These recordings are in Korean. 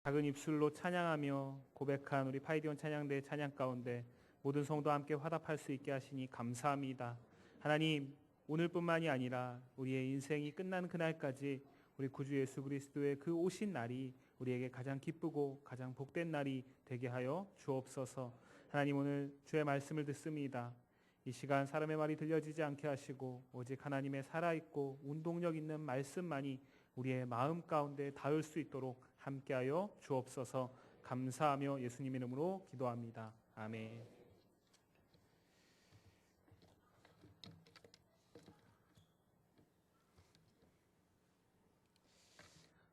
작은 입술로 찬양하며 고백한 우리 파이디온 찬양대 찬양 가운데 모든 성도 함께 화답할 수 있게 하시니 감사합니다. 하나님, 오늘뿐만이 아니라 우리의 인생이 끝나는 그날까지 우리 구주 예수 그리스도의 그 오신 날이 우리에게 가장 기쁘고 가장 복된 날이 되게 하여 주옵소서. 하나님, 오늘 주의 말씀을 듣습니다. 이 시간 사람의 말이 들려지지 않게 하시고 오직 하나님의 살아있고 운동력 있는 말씀만이 우리의 마음 가운데 닿을 수 있도록 함께하여 주옵소서. 감사하며 예수님 이름으로 기도합니다. 아멘.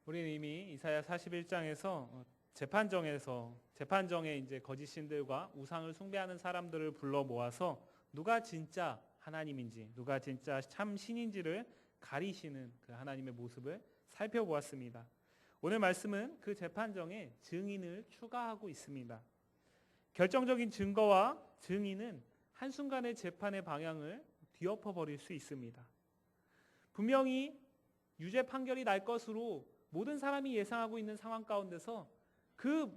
우리는 이미 이사야 41장에서 재판정에 이제 거짓 신들과 우상을 숭배하는 사람들을 불러 모아서 누가 진짜 하나님인지, 누가 진짜 참 신인지를 가리시는 그 하나님의 모습을 살펴보았습니다. 오늘 말씀은 그 재판정에 증인을 추가하고 있습니다. 결정적인 증거와 증인은 한순간의 재판의 방향을 뒤엎어 버릴 수 있습니다. 분명히 유죄 판결이 날 것으로 모든 사람이 예상하고 있는 상황 가운데서 그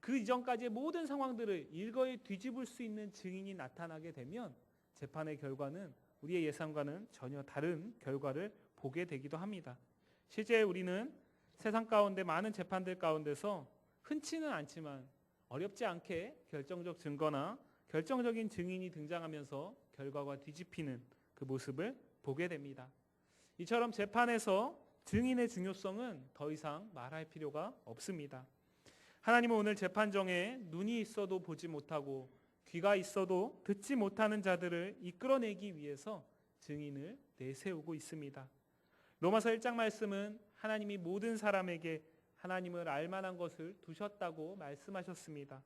이전까지의 모든 상황들을 일거에 뒤집을 수 있는 증인이 나타나게 되면 재판의 결과는 우리의 예상과는 전혀 다른 결과를 보게 되기도 합니다. 실제 우리는 세상 가운데 많은 재판들 가운데서 흔치는 않지만 어렵지 않게 결정적 증거나 결정적인 증인이 등장하면서 결과가 뒤집히는 그 모습을 보게 됩니다. 이처럼 재판에서 증인의 중요성은 더 이상 말할 필요가 없습니다. 하나님은 오늘 재판정에 눈이 있어도 보지 못하고 귀가 있어도 듣지 못하는 자들을 이끌어내기 위해서 증인을 내세우고 있습니다. 로마서 1장 말씀은 하나님이 모든 사람에게 하나님을 알만한 것을 두셨다고 말씀하셨습니다.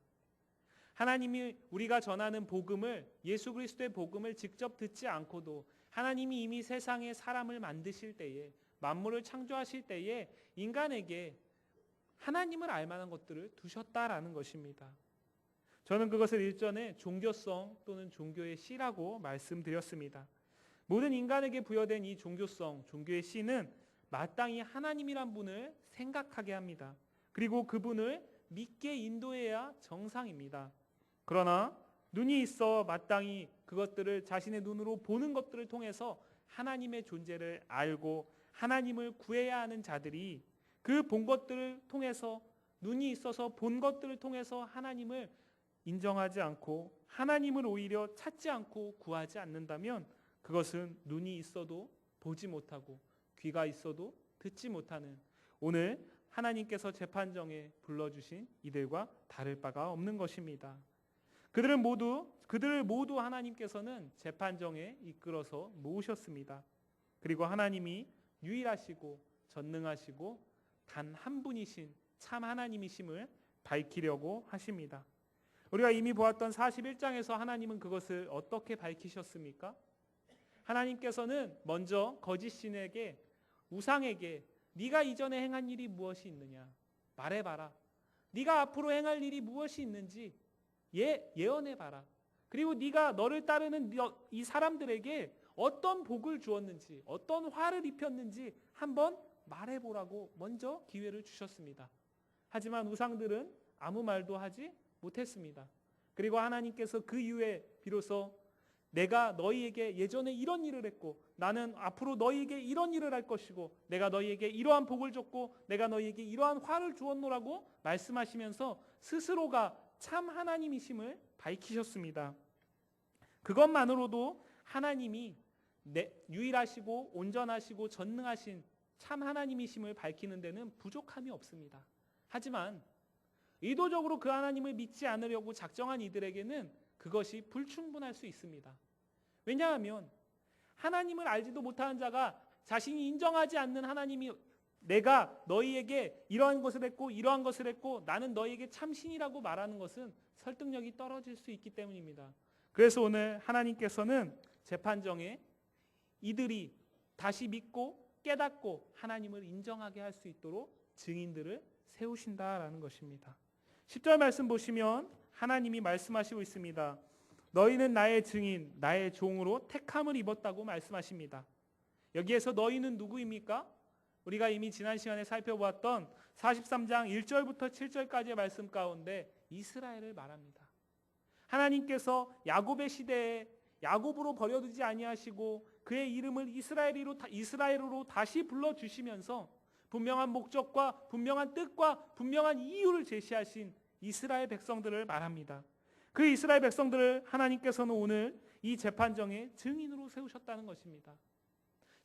하나님이 우리가 전하는 복음을, 예수 그리스도의 복음을 직접 듣지 않고도 하나님이 이미 세상에 사람을 만드실 때에, 만물을 창조하실 때에 인간에게 하나님을 알만한 것들을 두셨다라는 것입니다. 저는 그것을 일전에 종교성 또는 종교의 씨라고 말씀드렸습니다. 모든 인간에게 부여된 이 종교성, 종교의 씨는 마땅히 하나님이란 분을 생각하게 합니다. 그리고 그분을 믿게 인도해야 정상입니다. 그러나 눈이 있어 마땅히 그것들을 자신의 눈으로 보는 것들을 통해서 하나님의 존재를 알고 하나님을 구해야 하는 자들이 그 본 것들을 통해서, 눈이 있어서 본 것들을 통해서 하나님을 인정하지 않고 하나님을 오히려 찾지 않고 구하지 않는다면 그것은 눈이 있어도 보지 못하고 귀가 있어도 듣지 못하는, 오늘 하나님께서 재판정에 불러주신 이들과 다를 바가 없는 것입니다. 그들을 모두 하나님께서는 재판정에 이끌어서 모으셨습니다. 그리고 하나님이 유일하시고 전능하시고 단 한 분이신 참 하나님이심을 밝히려고 하십니다. 우리가 이미 보았던 41장에서 하나님은 그것을 어떻게 밝히셨습니까? 하나님께서는 먼저 거짓 신에게, 우상에게 네가 이전에 행한 일이 무엇이 있느냐 말해봐라. 네가 앞으로 행할 일이 무엇이 있는지 예언해봐라. 그리고 네가 너를 따르는 이 사람들에게 어떤 복을 주었는지, 어떤 화를 입혔는지 한번 말해보라고 먼저 기회를 주셨습니다. 하지만 우상들은 아무 말도 하지 못했습니다. 그리고 하나님께서 그 이후에 비로소 내가 너희에게 예전에 이런 일을 했고 나는 앞으로 너희에게 이런 일을 할 것이고 내가 너희에게 이러한 복을 줬고 내가 너희에게 이러한 화를 주었노라고 말씀하시면서 스스로가 참 하나님이심을 밝히셨습니다. 그것만으로도 하나님이 유일하시고 온전하시고 전능하신 참 하나님이심을 밝히는 데는 부족함이 없습니다. 하지만 의도적으로 그 하나님을 믿지 않으려고 작정한 이들에게는 그것이 불충분할 수 있습니다. 왜냐하면 하나님을 알지도 못하는 자가 자신이 인정하지 않는 하나님이 내가 너희에게 이러한 것을 했고 이러한 것을 했고 나는 너희에게 참신이라고 말하는 것은 설득력이 떨어질 수 있기 때문입니다. 그래서 오늘 하나님께서는 재판정에 이들이 다시 믿고 깨닫고 하나님을 인정하게 할 수 있도록 증인들을 세우신다라는 것입니다. 10절 말씀 보시면 하나님이 말씀하시고 있습니다. 너희는 나의 증인, 나의 종으로 택함을 입었다고 말씀하십니다. 여기에서 너희는 누구입니까? 우리가 이미 지난 시간에 살펴보았던 43장 1절부터 7절까지의 말씀 가운데 이스라엘을 말합니다. 하나님께서 야곱의 시대에 야곱으로 버려두지 아니하시고 그의 이름을 이스라엘으로 다시 불러주시면서 분명한 목적과 분명한 뜻과 분명한 이유를 제시하신 이스라엘 백성들을 말합니다. 그 이스라엘 백성들을 하나님께서는 오늘 이 재판정의 증인으로 세우셨다는 것입니다.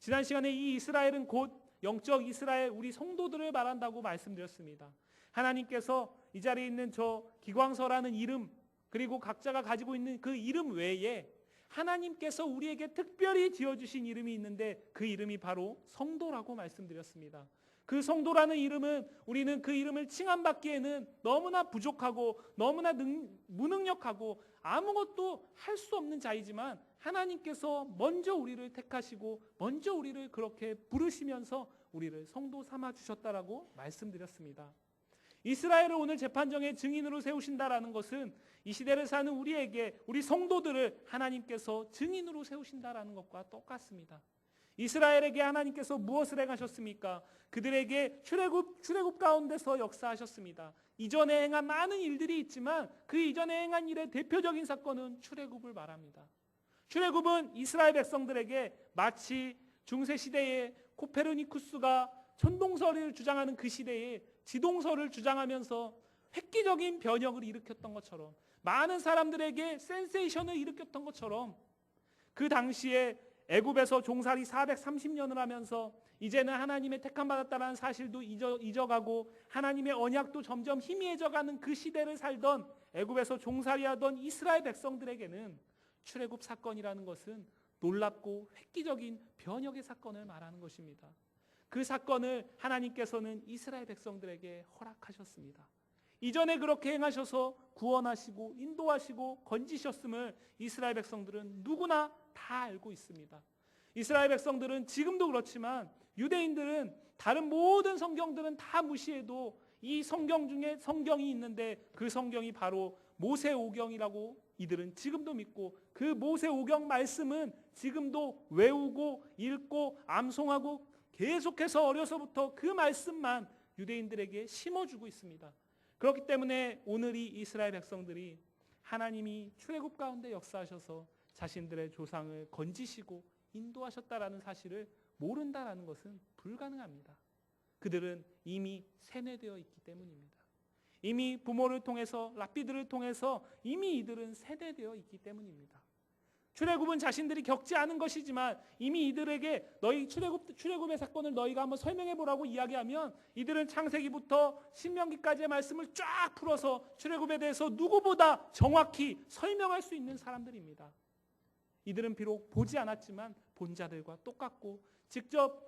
지난 시간에 이 이스라엘은 곧 영적 이스라엘 우리 성도들을 말한다고 말씀드렸습니다. 하나님께서 이 자리에 있는 저 기광서라는 이름 그리고 각자가 가지고 있는 그 이름 외에 하나님께서 우리에게 특별히 지어주신 이름이 있는데 그 이름이 바로 성도라고 말씀드렸습니다. 그 성도라는 이름은 우리는 그 이름을 칭함받기에는 너무나 부족하고 너무나 무능력하고 아무것도 할 수 없는 자이지만 하나님께서 먼저 우리를 택하시고 먼저 우리를 그렇게 부르시면서 우리를 성도 삼아 주셨다라고 말씀드렸습니다. 이스라엘을 오늘 재판정의 증인으로 세우신다라는 것은 이 시대를 사는 우리에게 우리 성도들을 하나님께서 증인으로 세우신다라는 것과 똑같습니다. 이스라엘에게 하나님께서 무엇을 행하셨습니까? 그들에게 출애굽 가운데서 역사하셨습니다. 이전에 행한 많은 일들이 있지만 그 이전에 행한 일의 대표적인 사건은 출애굽을 말합니다. 출애굽은 이스라엘 백성들에게 마치 중세시대에 코페르니쿠스가 천동설을 주장하는 그 시대에 지동설을 주장하면서 획기적인 변혁을 일으켰던 것처럼 많은 사람들에게 센세이션을 일으켰던 것처럼 그 당시에 애굽에서 종살이 430년을 하면서 이제는 하나님의 택함받았다는 사실도 잊어가고 하나님의 언약도 점점 희미해져가는 그 시대를 살던 애굽에서 종살이하던 이스라엘 백성들에게는 출애굽 사건이라는 것은 놀랍고 획기적인 변혁의 사건을 말하는 것입니다. 그 사건을 하나님께서는 이스라엘 백성들에게 허락하셨습니다. 이전에 그렇게 행하셔서 구원하시고 인도하시고 건지셨음을 이스라엘 백성들은 누구나 다 알고 있습니다. 이스라엘 백성들은 지금도 그렇지만 유대인들은 다른 모든 성경들은 다 무시해도 이 성경 중에 성경이 있는데 그 성경이 바로 모세오경이라고 이들은 지금도 믿고 그 모세오경 말씀은 지금도 외우고 읽고 암송하고 계속해서 어려서부터 그 말씀만 유대인들에게 심어주고 있습니다. 그렇기 때문에 오늘 이 이스라엘 백성들이 하나님이 출애굽 가운데 역사하셔서 자신들의 조상을 건지시고 인도하셨다라는 사실을 모른다라는 것은 불가능합니다. 그들은 이미 세뇌되어 있기 때문입니다. 이미 부모를 통해서 랍비들을 통해서 이미 이들은 세뇌되어 있기 때문입니다. 출애굽은 자신들이 겪지 않은 것이지만 이미 이들에게 너희 출애굽의 사건을 너희가 한번 설명해 보라고 이야기하면 이들은 창세기부터 신명기까지의 말씀을 쫙 풀어서 출애굽에 대해서 누구보다 정확히 설명할 수 있는 사람들입니다. 이들은 비록 보지 않았지만 본 자들과 똑같고 직접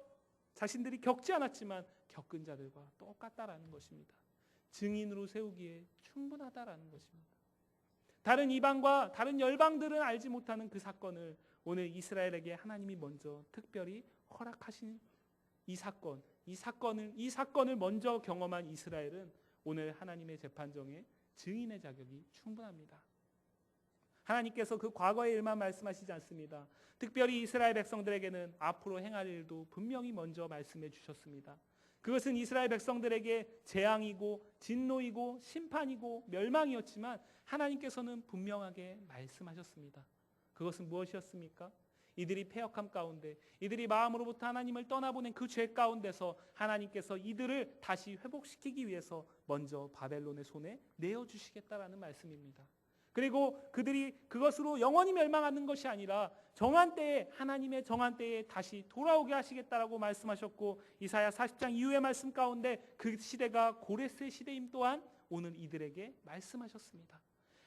자신들이 겪지 않았지만 겪은 자들과 똑같다라는 것입니다. 증인으로 세우기에 충분하다라는 것입니다. 다른 이방과 다른 열방들은 알지 못하는 그 사건을 오늘 이스라엘에게 하나님이 먼저 특별히 허락하신 이 사건을 먼저 경험한 이스라엘은 오늘 하나님의 재판정에 증인의 자격이 충분합니다. 하나님께서 그 과거의 일만 말씀하시지 않습니다. 특별히 이스라엘 백성들에게는 앞으로 행할 일도 분명히 먼저 말씀해 주셨습니다. 그것은 이스라엘 백성들에게 재앙이고 진노이고 심판이고 멸망이었지만 하나님께서는 분명하게 말씀하셨습니다. 그것은 무엇이었습니까? 이들이 패역함 가운데 이들이 마음으로부터 하나님을 떠나보낸 그 죄 가운데서 하나님께서 이들을 다시 회복시키기 위해서 먼저 바벨론의 손에 내어주시겠다라는 말씀입니다. 그리고 그들이 그것으로 영원히 멸망하는 것이 아니라 정한 때에 하나님의 정한 때에 다시 돌아오게 하시겠다라고 말씀하셨고 이사야 40장 이후의 말씀 가운데 그 시대가 고레스의 시대임 또한 오늘 이들에게 말씀하셨습니다.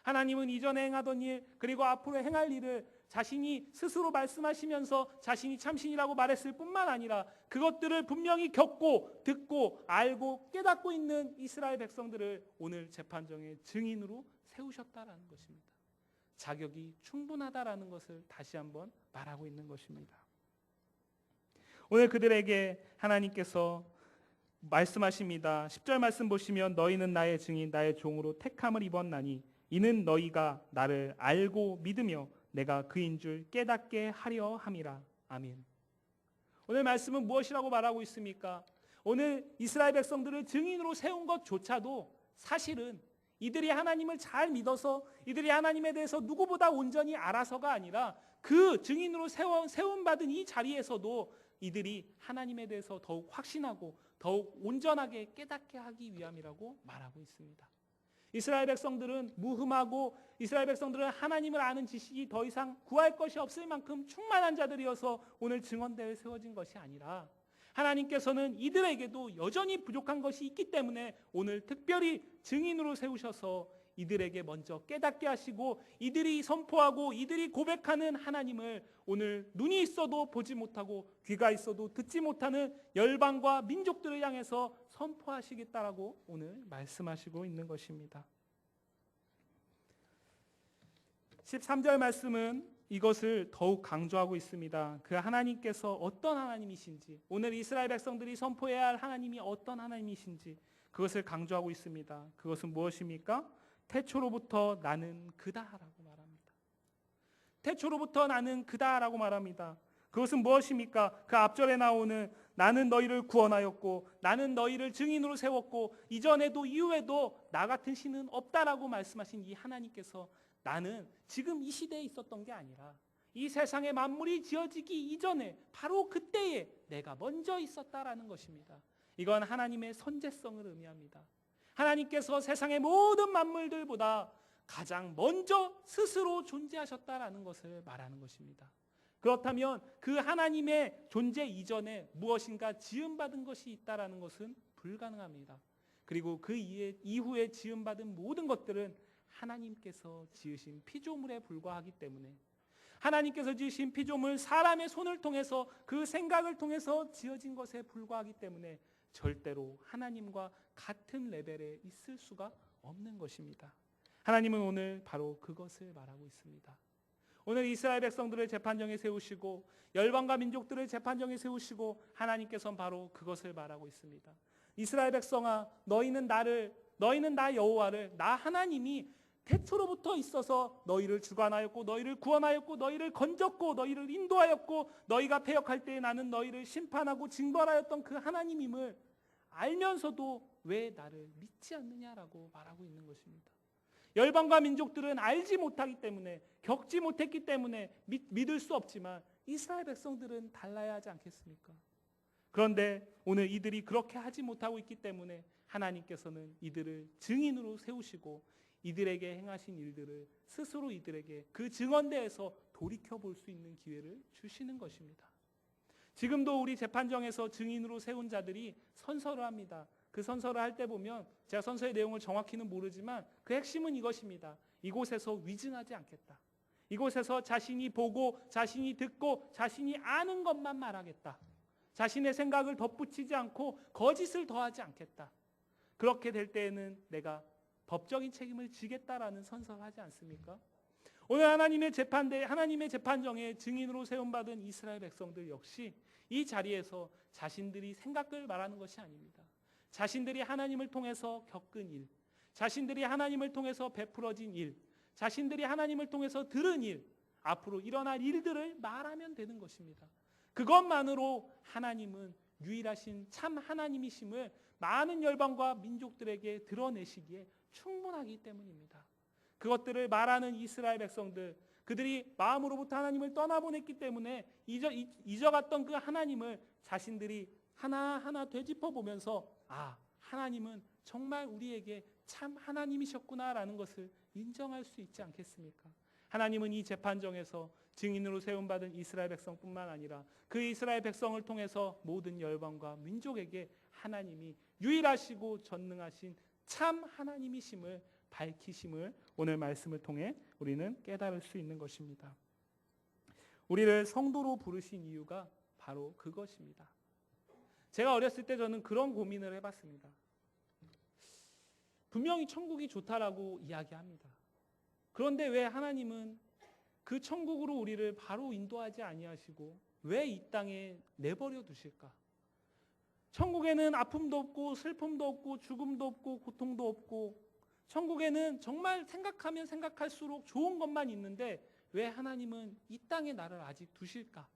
하나님은 이전에 행하던 일 그리고 앞으로 행할 일을 자신이 스스로 말씀하시면서 자신이 참신이라고 말했을 뿐만 아니라 그것들을 분명히 겪고 듣고 알고 깨닫고 있는 이스라엘 백성들을 오늘 재판정의 증인으로 세우셨다라는 것입니다. 자격이 충분하다라는 것을 다시 한번 말하고 있는 것입니다. 오늘 그들에게 하나님께서 말씀하십니다. 10절 말씀 보시면 너희는 나의 증인 나의 종으로 택함을 입었나니 이는 너희가 나를 알고 믿으며 내가 그인 줄 깨닫게 하려 함이라. 아멘. 오늘 말씀은 무엇이라고 말하고 있습니까? 오늘 이스라엘 백성들을 증인으로 세운 것조차도 사실은 이들이 하나님을 잘 믿어서 이들이 하나님에 대해서 누구보다 온전히 알아서가 아니라 그 증인으로 세움받은 이 자리에서도 이들이 하나님에 대해서 더욱 확신하고 더욱 온전하게 깨닫게 하기 위함이라고 말하고 있습니다. 이스라엘 백성들은 무흠하고 이스라엘 백성들은 하나님을 아는 지식이 더 이상 구할 것이 없을 만큼 충만한 자들이어서 오늘 증언대에 세워진 것이 아니라 하나님께서는 이들에게도 여전히 부족한 것이 있기 때문에 오늘 특별히 증인으로 세우셔서 이들에게 먼저 깨닫게 하시고 이들이 선포하고 이들이 고백하는 하나님을 오늘 눈이 있어도 보지 못하고 귀가 있어도 듣지 못하는 열방과 민족들을 향해서 선포하시겠다라고 오늘 말씀하시고 있는 것입니다. 13절 말씀은 이것을 더욱 강조하고 있습니다. 그 하나님께서 어떤 하나님이신지, 오늘 이스라엘 백성들이 선포해야 할 하나님이 어떤 하나님이신지 그것을 강조하고 있습니다. 그것은 무엇입니까? 태초로부터 나는 그다라고 말합니다. 태초로부터 나는 그다라고 말합니다. 그것은 무엇입니까? 그 앞절에 나오는 나는 너희를 구원하였고 나는 너희를 증인으로 세웠고 이전에도 이후에도 나 같은 신은 없다라고 말씀하신 이 하나님께서 나는 지금 이 시대에 있었던 게 아니라 이 세상의 만물이 지어지기 이전에 바로 그때에 내가 먼저 있었다라는 것입니다. 이건 하나님의 선제성을 의미합니다. 하나님께서 세상의 모든 만물들보다 가장 먼저 스스로 존재하셨다라는 것을 말하는 것입니다. 그렇다면 그 하나님의 존재 이전에 무엇인가 지음받은 것이 있다라는 것은 불가능합니다. 그리고 그 이후에 지음받은 모든 것들은 하나님께서 지으신 피조물에 불과하기 때문에 하나님께서 지으신 피조물 사람의 손을 통해서 그 생각을 통해서 지어진 것에 불과하기 때문에 절대로 하나님과 같은 레벨에 있을 수가 없는 것입니다. 하나님은 오늘 바로 그것을 말하고 있습니다. 오늘 이스라엘 백성들을 재판정에 세우시고 열방과 민족들을 재판정에 세우시고 하나님께서는 바로 그것을 말하고 있습니다. 이스라엘 백성아, 너희는 나 여호와를, 나 하나님이 태초로부터 있어서 너희를 주관하였고 너희를 구원하였고 너희를 건졌고 너희를 인도하였고 너희가 패역할 때에 나는 너희를 심판하고 징벌하였던 그 하나님임을 알면서도 왜 나를 믿지 않느냐라고 말하고 있는 것입니다. 열방과 민족들은 알지 못하기 때문에 겪지 못했기 때문에 믿을 수 없지만 이스라엘 백성들은 달라야 하지 않겠습니까? 그런데 오늘 이들이 그렇게 하지 못하고 있기 때문에 하나님께서는 이들을 증인으로 세우시고 이들에게 행하신 일들을 스스로 이들에게 그 증언대에서 돌이켜볼 수 있는 기회를 주시는 것입니다. 지금도 우리 재판정에서 증인으로 세운 자들이 선서를 합니다. 그 선서를 할 때 보면 제가 선서의 내용을 정확히는 모르지만 그 핵심은 이것입니다. 이곳에서 위증하지 않겠다. 이곳에서 자신이 보고 자신이 듣고 자신이 아는 것만 말하겠다. 자신의 생각을 덧붙이지 않고 거짓을 더하지 않겠다. 그렇게 될 때에는 내가 법적인 책임을 지겠다라는 선서를 하지 않습니까? 오늘 하나님의 재판정에 증인으로 세움받은 이스라엘 백성들 역시 이 자리에서 자신들이 생각을 말하는 것이 아닙니다. 자신들이 하나님을 통해서 겪은 일, 자신들이 하나님을 통해서 베풀어진 일, 자신들이 하나님을 통해서 들은 일, 앞으로 일어날 일들을 말하면 되는 것입니다. 그것만으로 하나님은 유일하신 참 하나님이심을 많은 열방과 민족들에게 드러내시기에 충분하기 때문입니다. 그것들을 말하는 이스라엘 백성들, 그들이 마음으로부터 하나님을 떠나보냈기 때문에 잊어갔던 그 하나님을 자신들이 하나하나 되짚어보면서 하나님은 정말 우리에게 참 하나님이셨구나라는 것을 인정할 수 있지 않겠습니까? 하나님은 이 재판정에서 증인으로 세움받은 이스라엘 백성뿐만 아니라 그 이스라엘 백성을 통해서 모든 열방과 민족에게 하나님이 유일하시고 전능하신 참 하나님이심을 밝히심을 오늘 말씀을 통해 우리는 깨달을 수 있는 것입니다. 우리를 성도로 부르신 이유가 바로 그것입니다. 제가 어렸을 때 저는 그런 고민을 해봤습니다. 분명히 천국이 좋다라고 이야기합니다. 그런데 왜 하나님은 그 천국으로 우리를 바로 인도하지 아니하시고 왜 이 땅에 내버려 두실까? 천국에는 아픔도 없고 슬픔도 없고 죽음도 없고 고통도 없고 천국에는 정말 생각하면 생각할수록 좋은 것만 있는데 왜 하나님은 이 땅에 나를 아직 두실까?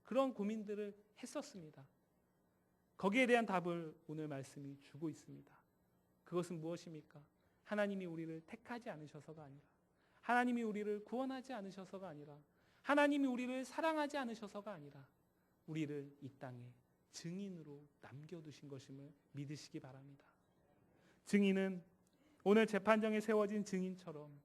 그런 고민들을 했었습니다. 거기에 대한 답을 오늘 말씀이 주고 있습니다. 그것은 무엇입니까? 하나님이 우리를 택하지 않으셔서가 아니라, 하나님이 우리를 구원하지 않으셔서가 아니라, 하나님이 우리를 사랑하지 않으셔서가 아니라 우리를 이 땅에 증인으로 남겨두신 것임을 믿으시기 바랍니다. 증인은 오늘 재판정에 세워진 증인처럼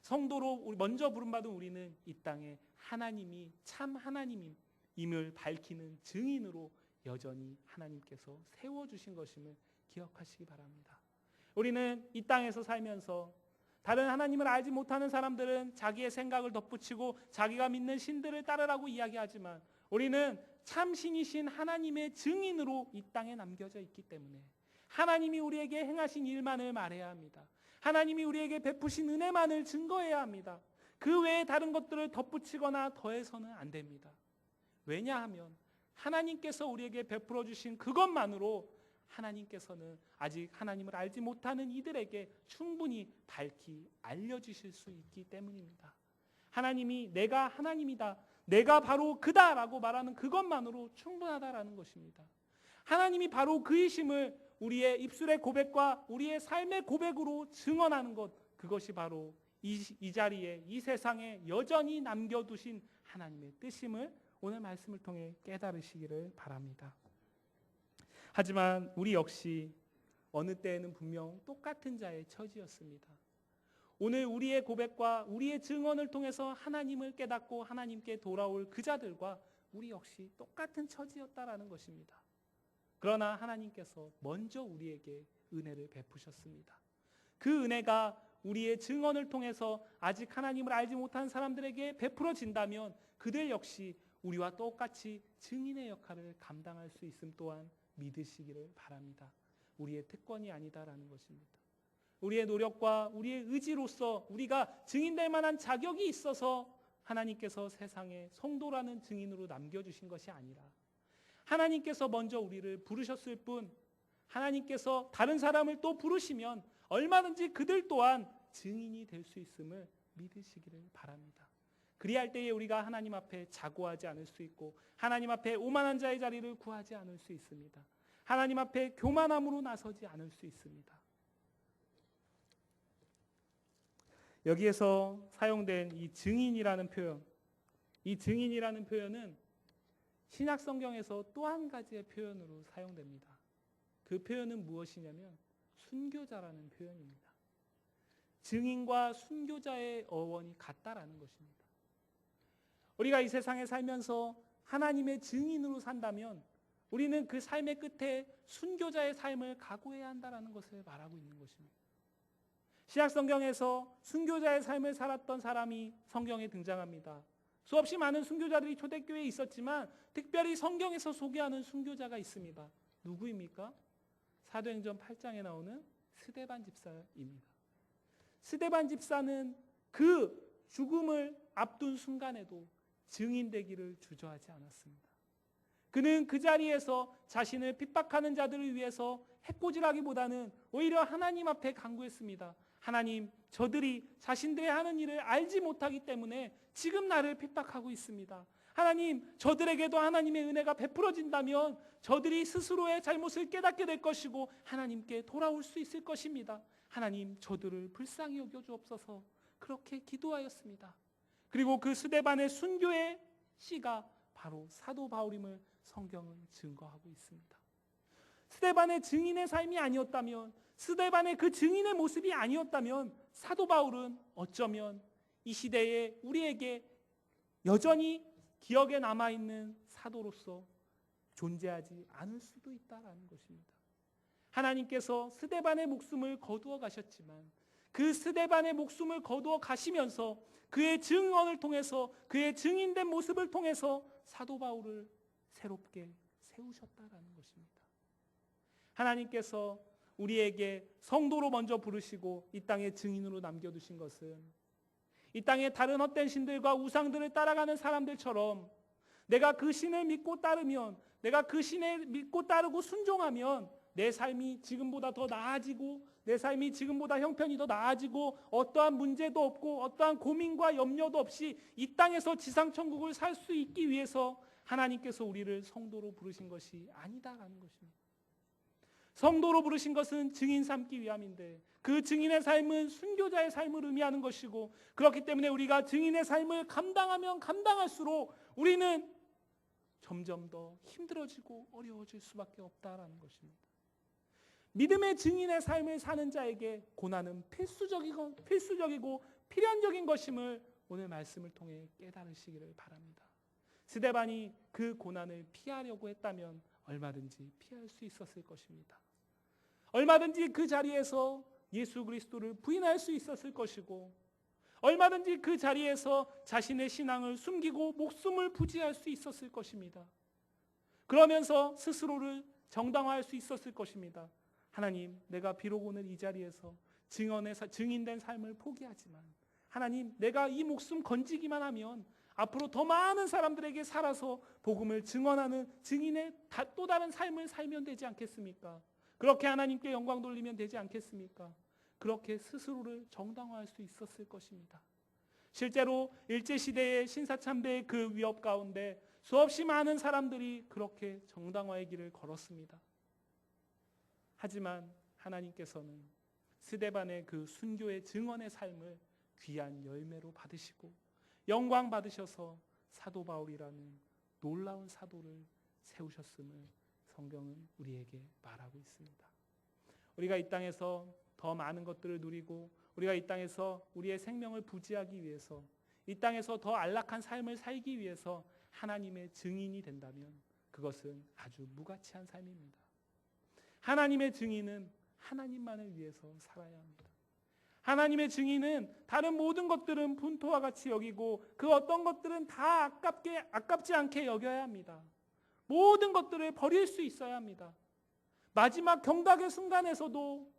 성도로 먼저 부름받은 우리는 이 땅에 하나님이 참 하나님임을 밝히는 증인으로 여전히 하나님께서 세워주신 것임을 기억하시기 바랍니다. 우리는 이 땅에서 살면서 다른 하나님을 알지 못하는 사람들은 자기의 생각을 덧붙이고 자기가 믿는 신들을 따르라고 이야기하지만 우리는 참 신이신 하나님의 증인으로 이 땅에 남겨져 있기 때문에 하나님이 우리에게 행하신 일만을 말해야 합니다. 하나님이 우리에게 베푸신 은혜만을 증거해야 합니다. 그 외에 다른 것들을 덧붙이거나 더해서는 안 됩니다. 왜냐하면 하나님께서 우리에게 베풀어 주신 그것만으로 하나님께서는 아직 하나님을 알지 못하는 이들에게 충분히 밝히 알려주실 수 있기 때문입니다. 하나님이 내가 하나님이다, 내가 바로 그다라고 말하는 그것만으로 충분하다라는 것입니다. 하나님이 바로 그이심을 우리의 입술의 고백과 우리의 삶의 고백으로 증언하는 것, 그것이 바로 이 자리에, 이 세상에 여전히 남겨두신 하나님의 뜻임을 오늘 말씀을 통해 깨달으시기를 바랍니다. 하지만 우리 역시 어느 때에는 분명 똑같은 자의 처지였습니다. 오늘 우리의 고백과 우리의 증언을 통해서 하나님을 깨닫고 하나님께 돌아올 그 자들과 우리 역시 똑같은 처지였다라는 것입니다. 그러나 하나님께서 먼저 우리에게 은혜를 베푸셨습니다. 그 은혜가 우리의 증언을 통해서 아직 하나님을 알지 못한 사람들에게 베풀어진다면 그들 역시 우리와 똑같이 증인의 역할을 감당할 수 있음 또한 믿으시기를 바랍니다. 우리의 특권이 아니다라는 것입니다. 우리의 노력과 우리의 의지로서 우리가 증인될 만한 자격이 있어서 하나님께서 세상에 성도라는 증인으로 남겨주신 것이 아니라 하나님께서 먼저 우리를 부르셨을 뿐, 하나님께서 다른 사람을 또 부르시면 얼마든지 그들 또한 증인이 될 수 있음을 믿으시기를 바랍니다. 그리할 때에 우리가 하나님 앞에 자고하지 않을 수 있고 하나님 앞에 오만한 자의 자리를 구하지 않을 수 있습니다. 하나님 앞에 교만함으로 나서지 않을 수 있습니다. 여기에서 사용된 이 증인이라는 표현, 이 증인이라는 표현은 신약 성경에서 또 한 가지의 표현으로 사용됩니다. 그 표현은 무엇이냐면 순교자라는 표현입니다. 증인과 순교자의 어원이 같다라는 것입니다. 우리가 이 세상에 살면서 하나님의 증인으로 산다면 우리는 그 삶의 끝에 순교자의 삶을 각오해야 한다는 것을 말하고 있는 것입니다. 신약 성경에서 순교자의 삶을 살았던 사람이 성경에 등장합니다. 수없이 많은 순교자들이 초대교회에 있었지만 특별히 성경에서 소개하는 순교자가 있습니다. 누구입니까? 사도행전 8장에 나오는 스데반 집사입니다. 스데반 집사는 그 죽음을 앞둔 순간에도 증인되기를 주저하지 않았습니다. 그는 그 자리에서 자신을 핍박하는 자들을 위해서 해코지라기보다는 오히려 하나님 앞에 간구했습니다. 하나님, 저들이 자신들의 하는 일을 알지 못하기 때문에 지금 나를 핍박하고 있습니다. 하나님, 저들에게도 하나님의 은혜가 베풀어진다면 저들이 스스로의 잘못을 깨닫게 될 것이고 하나님께 돌아올 수 있을 것입니다. 하나님, 저들을 불쌍히 여겨 주옵소서. 그렇게 기도하였습니다. 그리고 그 스데반의 순교의 씨가 바로 사도 바울임을 성경은 증거하고 있습니다. 스데반의 증인의 삶이 아니었다면, 스데반의 그 증인의 모습이 아니었다면 사도 바울은 어쩌면 이 시대에 우리에게 여전히 기억에 남아있는 사도로서 존재하지 않을 수도 있다는 것입니다. 하나님께서 스데반의 목숨을 거두어 가셨지만 그 스데반의 목숨을 거두어 가시면서 그의 증언을 통해서, 그의 증인된 모습을 통해서 사도 바울을 새롭게 세우셨다라는 것입니다. 하나님께서 우리에게 성도로 먼저 부르시고 이 땅에 증인으로 남겨두신 것은 이 땅의 다른 헛된 신들과 우상들을 따라가는 사람들처럼 내가 그 신을 믿고 따르면, 내가 그 신을 믿고 따르고 순종하면 내 삶이 지금보다 더 나아지고 내 삶이 지금보다 형편이 더 나아지고 어떠한 문제도 없고 어떠한 고민과 염려도 없이 이 땅에서 지상천국을 살 수 있기 위해서 하나님께서 우리를 성도로 부르신 것이 아니다라는 것입니다. 성도로 부르신 것은 증인 삼기 위함인데 그 증인의 삶은 순교자의 삶을 의미하는 것이고, 그렇기 때문에 우리가 증인의 삶을 감당하면 감당할수록 우리는 점점 더 힘들어지고 어려워질 수밖에 없다라는 것입니다. 믿음의 증인의 삶을 사는 자에게 고난은 필수적이고 필연적인 것임을 오늘 말씀을 통해 깨달으시기를 바랍니다. 스데반이 그 고난을 피하려고 했다면 얼마든지 피할 수 있었을 것입니다. 얼마든지 그 자리에서 예수 그리스도를 부인할 수 있었을 것이고, 얼마든지 그 자리에서 자신의 신앙을 숨기고 목숨을 부지할 수 있었을 것입니다. 그러면서 스스로를 정당화할 수 있었을 것입니다. 하나님, 내가 비록 오늘 이 자리에서 증인된 삶을 포기하지만 하나님, 내가 이 목숨 건지기만 하면 앞으로 더 많은 사람들에게 살아서 복음을 증언하는 증인의 또 다른 삶을 살면 되지 않겠습니까? 그렇게 하나님께 영광 돌리면 되지 않겠습니까? 그렇게 스스로를 정당화할 수 있었을 것입니다. 실제로 일제시대의 신사참배의 그 위협 가운데 수없이 많은 사람들이 그렇게 정당화의 길을 걸었습니다. 하지만 하나님께서는 스데반의 그 순교의 증언의 삶을 귀한 열매로 받으시고 영광 받으셔서 사도 바울이라는 놀라운 사도를 세우셨음을 성경은 우리에게 말하고 있습니다. 우리가 이 땅에서 더 많은 것들을 누리고 우리가 이 땅에서 우리의 생명을 부지하기 위해서, 이 땅에서 더 안락한 삶을 살기 위해서 하나님의 증인이 된다면 그것은 아주 무가치한 삶입니다. 하나님의 증인은 하나님만을 위해서 살아야 합니다. 하나님의 증인은 다른 모든 것들은 분토와 같이 여기고 그 어떤 것들은 다 아깝지 않게 여겨야 합니다. 모든 것들을 버릴 수 있어야 합니다. 마지막 경각의 순간에서도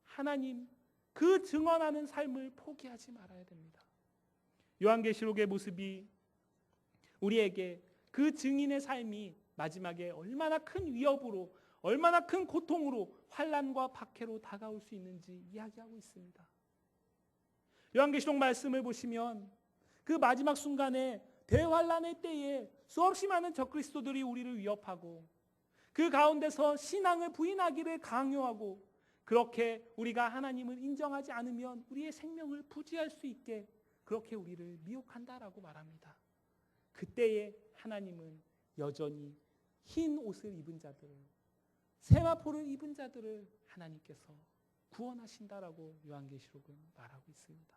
하나님 그 증언하는 삶을 포기하지 말아야 됩니다. 요한계시록의 모습이 우리에게 그 증인의 삶이 마지막에 얼마나 큰 위협으로, 얼마나 큰 고통으로, 환난과 박해로 다가올 수 있는지 이야기하고 있습니다. 요한계시록 말씀을 보시면 그 마지막 순간에 대환란의 때에 수없이 많은 적그리스도들이 우리를 위협하고 그 가운데서 신앙을 부인하기를 강요하고, 그렇게 우리가 하나님을 인정하지 않으면 우리의 생명을 부지할 수 있게 그렇게 우리를 미혹한다라고 말합니다. 그때에 하나님은 여전히 흰 옷을 입은 자들을, 세마포를 입은 자들을 하나님께서 구원하신다라고 요한계시록은 말하고 있습니다.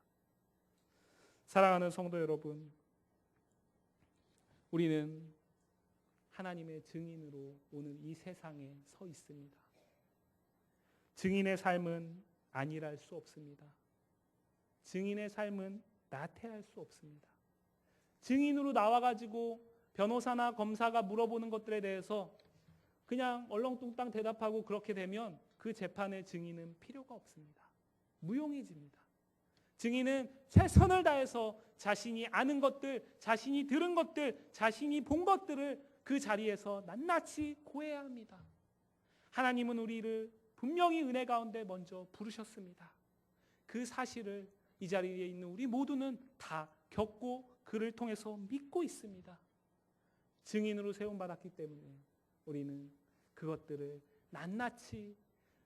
사랑하는 성도 여러분, 우리는 하나님의 증인으로 오늘 이 세상에 서 있습니다. 증인의 삶은 안일할 수 없습니다. 증인의 삶은 나태할 수 없습니다. 증인으로 나와가지고 변호사나 검사가 물어보는 것들에 대해서 그냥 얼렁뚱땅 대답하고 그렇게 되면 그 재판의 증인은 필요가 없습니다. 무용해집니다. 증인은 최선을 다해서 자신이 아는 것들, 자신이 들은 것들, 자신이 본 것들을 그 자리에서 낱낱이 고해야 합니다. 하나님은 우리를 분명히 은혜 가운데 먼저 부르셨습니다. 그 사실을 이 자리에 있는 우리 모두는 다 겪고 그를 통해서 믿고 있습니다. 증인으로 세움받았기 때문에 우리는 그것들을 낱낱이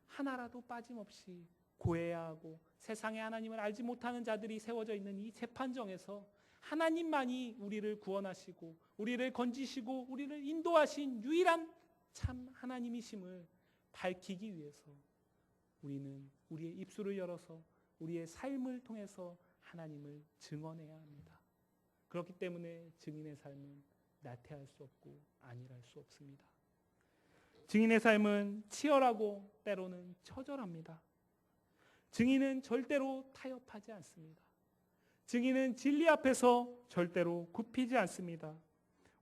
하나라도 빠짐없이 고해야 하고, 세상에 하나님을 알지 못하는 자들이 세워져 있는 이 재판정에서 하나님만이 우리를 구원하시고 우리를 건지시고 우리를 인도하신 유일한 참 하나님이심을 밝히기 위해서 우리는 우리의 입술을 열어서 우리의 삶을 통해서 하나님을 증언해야 합니다. 그렇기 때문에 증인의 삶은 나태할 수 없고 안일할 수 없습니다. 증인의 삶은 치열하고 때로는 처절합니다. 증인은 절대로 타협하지 않습니다. 증인은 진리 앞에서 절대로 굽히지 않습니다.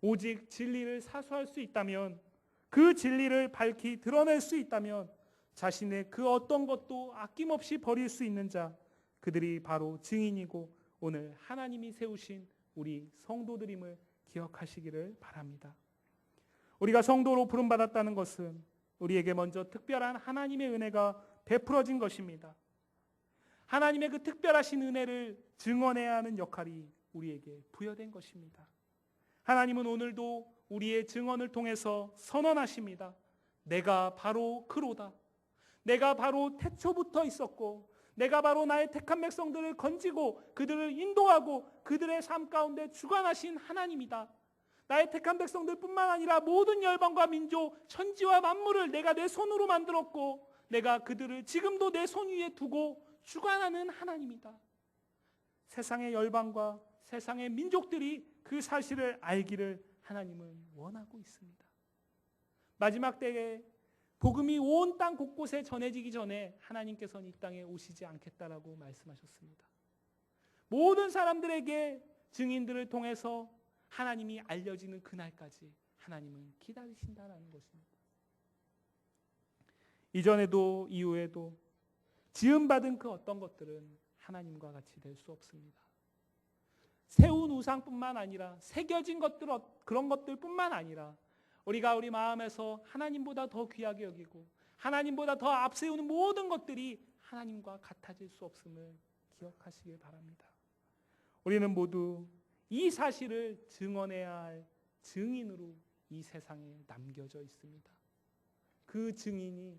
오직 진리를 사수할 수 있다면, 그 진리를 밝히 드러낼 수 있다면 자신의 그 어떤 것도 아낌없이 버릴 수 있는 자, 그들이 바로 증인이고 오늘 하나님이 세우신 우리 성도들임을 기억하시기를 바랍니다. 우리가 성도로 부름받았다는 것은 우리에게 먼저 특별한 하나님의 은혜가 베풀어진 것입니다. 하나님의 그 특별하신 은혜를 증언해야 하는 역할이 우리에게 부여된 것입니다. 하나님은 오늘도 우리의 증언을 통해서 선언하십니다. 내가 바로 그로다. 내가 바로 태초부터 있었고 내가 바로 나의 택한 백성들을 건지고 그들을 인도하고 그들의 삶 가운데 주관하신 하나님이다. 나의 택한 백성들뿐만 아니라 모든 열방과 민족, 천지와 만물을 내가 내 손으로 만들었고 내가 그들을 지금도 내 손 위에 두고 주관하는 하나님이다. 세상의 열방과 세상의 민족들이 그 사실을 알기를 하나님은 원하고 있습니다. 마지막 때에 복음이 온 땅 곳곳에 전해지기 전에 하나님께서는 이 땅에 오시지 않겠다라고 말씀하셨습니다. 모든 사람들에게 증인들을 통해서 하나님이 알려지는 그날까지 하나님은 기다리신다라는 것입니다. 이전에도 이후에도 지음받은 그 어떤 것들은 하나님과 같이 될 수 없습니다. 세운 우상뿐만 아니라 새겨진 것들, 그런 것들뿐만 아니라 우리가 우리 마음에서 하나님보다 더 귀하게 여기고 하나님보다 더 앞세우는 모든 것들이 하나님과 같아질 수 없음을 기억하시길 바랍니다. 우리는 모두 이 사실을 증언해야 할 증인으로 이 세상에 남겨져 있습니다. 그 증인이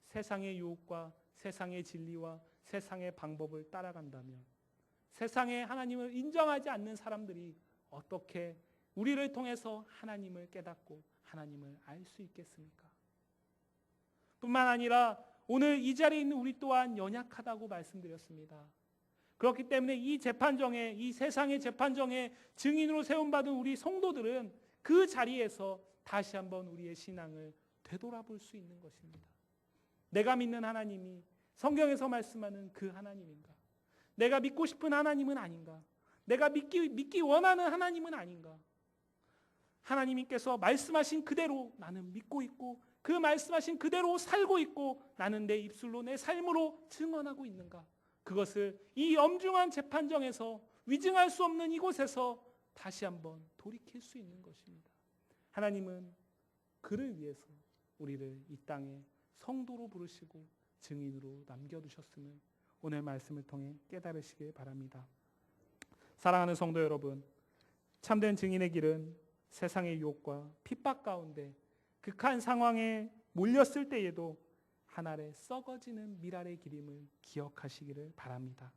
세상의 유혹과 세상의 진리와 세상의 방법을 따라간다면 세상에 하나님을 인정하지 않는 사람들이 어떻게 우리를 통해서 하나님을 깨닫고 하나님을 알 수 있겠습니까? 뿐만 아니라 오늘 이 자리에 있는 우리 또한 연약하다고 말씀드렸습니다. 그렇기 때문에 이 재판정에, 이 세상의 재판정에 증인으로 세움받은 우리 성도들은 그 자리에서 다시 한번 우리의 신앙을 되돌아볼 수 있는 것입니다. 내가 믿는 하나님이 성경에서 말씀하는 그 하나님인가? 내가 믿고 싶은 하나님은 아닌가? 내가 믿기 원하는 하나님은 아닌가? 하나님께서 말씀하신 그대로 나는 믿고 있고 그 말씀하신 그대로 살고 있고 나는 내 입술로 내 삶으로 증언하고 있는가? 그것을 이 엄중한 재판정에서 위증할 수 없는 이곳에서 다시 한번 돌이킬 수 있는 것입니다. 하나님은 그를 위해서 우리를 이 땅에 성도로 부르시고 증인으로 남겨두셨음을 오늘 말씀을 통해 깨달으시길 바랍니다. 사랑하는 성도 여러분, 참된 증인의 길은 세상의 유혹과 핍박 가운데 극한 상황에 몰렸을 때에도 하늘에 썩어지는 미랄의 길임을 기억하시기를 바랍니다.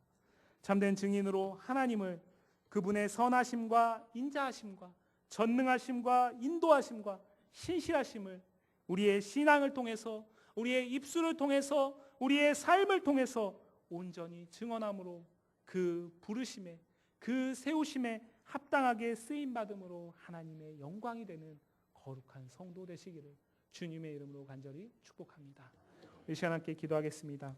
참된 증인으로 하나님을 그분의 선하심과 인자하심과 전능하심과 인도하심과 신실하심을 우리의 신앙을 통해서 우리의 입술을 통해서 우리의 삶을 통해서 온전히 증언함으로 그 부르심에 그 세우심에 합당하게 쓰임받음으로 하나님의 영광이 되는 거룩한 성도 되시기를 주님의 이름으로 간절히 축복합니다. 이 시간 함께 기도하겠습니다.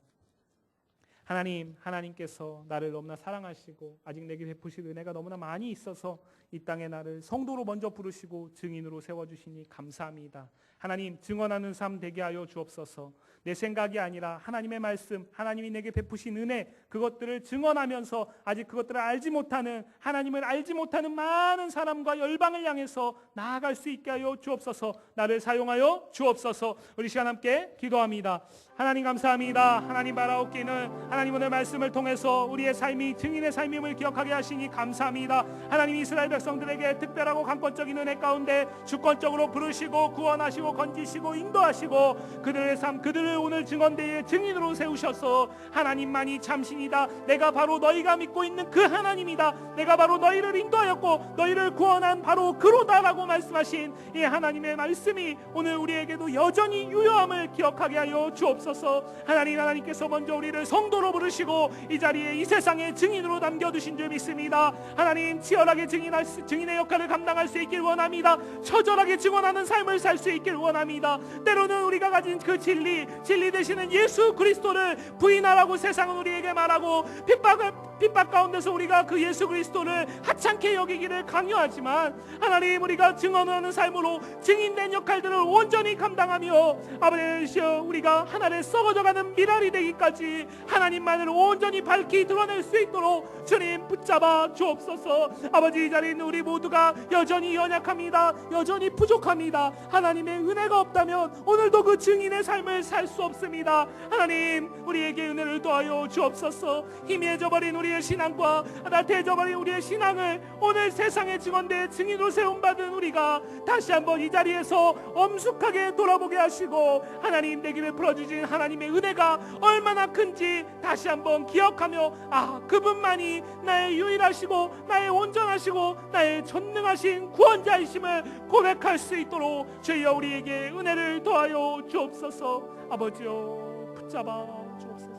하나님께서 나를 너무나 사랑하시고 아직 내게 베푸실 은혜가 너무나 많이 있어서 이 땅에 나를 성도로 먼저 부르시고 증인으로 세워주시니 감사합니다. 하나님, 증언하는 삶 되게 하여 주옵소서. 내 생각이 아니라 하나님의 말씀, 하나님이 내게 베푸신 은혜, 그것들을 증언하면서 아직 그것들을 알지 못하는, 하나님을 알지 못하는 많은 사람과 열방을 향해서 나아갈 수 있게 하여 주옵소서. 나를 사용하여 주옵소서. 우리 시간 함께 기도합니다. 하나님 감사합니다. 하나님 바라옵기는 하나님 오늘 말씀을 통해서 우리의 삶이 증인의 삶임을 기억하게 하시니 감사합니다. 하나님 이스라엘 백성들에게 특별하고 강권적인 은혜 가운데 주권적으로 부르시고 구원하시고 건지시고 인도하시고 그들의 삶, 그들을 오늘 증언대에 증인으로 세우셔서 하나님만이 참신이다. 내가 바로 너희가 믿고 있는 그 하나님이다. 내가 바로 너희를 인도하였고 너희를 구원한 바로 그로다라고 말씀하신 이 하나님의 말씀이 오늘 우리에게도 여전히 유효함을 기억하게 하여 주옵소서. 하나님께서 먼저 우리를 성도로 부르시고 이 자리에 이 세상의 증인으로 남겨두신 줄 믿습니다. 하나님, 치열하게 증인의 역할을 감당할 수 있길 원합니다. 처절하게 증언하는 삶을 살 수 있길 원합니다. 때로는 우리가 가진 그 진리 되시는 예수 그리스도를 부인하라고 세상은 우리에게 말하고 핍박 가운데서 우리가 그 예수 그리스도를 하찮게 여기기를 강요하지만 하나님, 우리가 증언하는 삶으로 증인된 역할들을 온전히 감당하며 아버지, 우리가 하늘에 썩어져가는 미랄이 되기까지 하나님만을 온전히 밝히 드러낼 수 있도록 주님 붙잡아 주옵소서. 아버지, 이 자리에 있는 우리 모두가 여전히 연약합니다. 여전히 부족합니다. 하나님의 은혜가 없다면 오늘도 그 증인의 삶을 살 수 없습니다. 하나님, 우리에게 은혜를 더하여 주옵소서. 희미해져버린 우리 우리의 신앙과 대저버린 우리의 신앙을 오늘 세상의 증언대의 증인으로 세움받은 우리가 다시 한번 이 자리에서 엄숙하게 돌아보게 하시고 하나님 내 길을 풀어주신 하나님의 은혜가 얼마나 큰지 다시 한번 기억하며 그분만이 나의 유일하시고 나의 온전하시고 나의 전능하신 구원자이심을 고백할 수 있도록 주여 우리에게 은혜를 더하여 주옵소서. 아버지여 붙잡아 주옵소서.